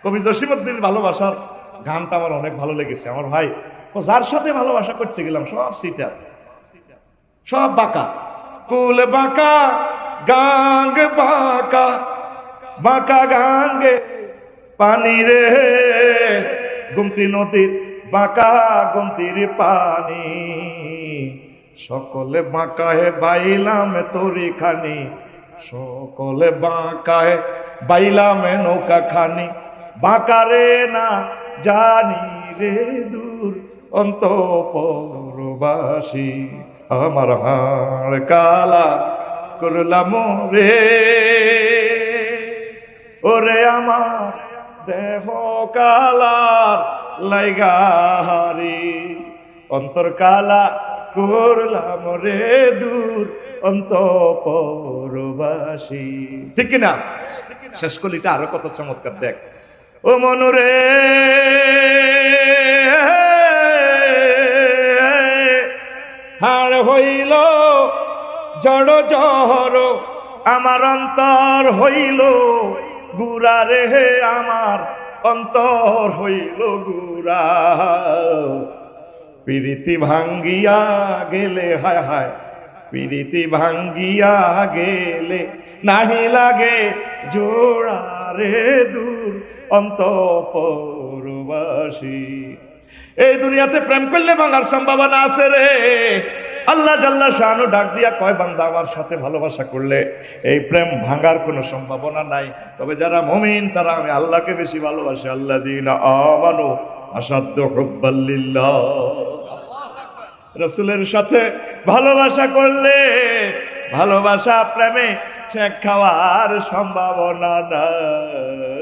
কবি জসিমউদ্দিন ভালোবাসার গানটা আমার অনেক ভালো লেগেছে। আমার ভাই ও যার সাথে ভালোবাসা করতে গেলাম সব সিটার, সব বাঁকা, কুল বাঁকা গাঙ্গ বাঁকা, বাঁকা গাঙ্গে পানি রে, গুমতি নদীর বাঁকা গুমতির পানি, সকলে বাঁকায় বাইলাম তরি খানি, সকলে বাঁকায় বাইলাম নৌকা খানি, বাঁকারে না জানি রে দূর অন্তঃপুরবাসী, আমার হাড় কালা করলাম রে, ওরে আমার দেহ কালার লাইগাহারি, অন্তর কালা করলাম রে দূর অন্তঃপুরবাসী। ঠিক কিনা? শেষ কলিটা আরো কত চমৎকার দেখ। ও মনুরে হাড় হইল জড় জহর, আমার অন্তর হইল গুড়া রে, আমার অন্তর হইল গুড়া, প্রীতি ভাঙ্গিয়া গেলে হায় হায়, প্রীতি ভাঙ্গিয়া গেলে নাহি লাগে জোড়া রে দূর অন্তঃপুরবাসী। এই দুনিয়াতে প্রেম করলে ভাঙার সম্ভাবনা আছে রে। আল্লাহ জাল্লা শানু ডাক দিয়া কয়, বান্দা আমার সাথে ভালোবাসা করলে এই প্রেম ভাঙার কোনো সম্ভাবনা নাই। তবে যারা মুমিন তারা আমি আল্লাহকে বেশি ভালোবাসে। আল্লাযীনা আমানু আশাদ্দু হুব্বাল লিল্লাহ। রাসূলের সাথে ভালোবাসা করলে ভালোবাসা প্রেমে ছেক খাওয়ার সম্ভাবনা নাই।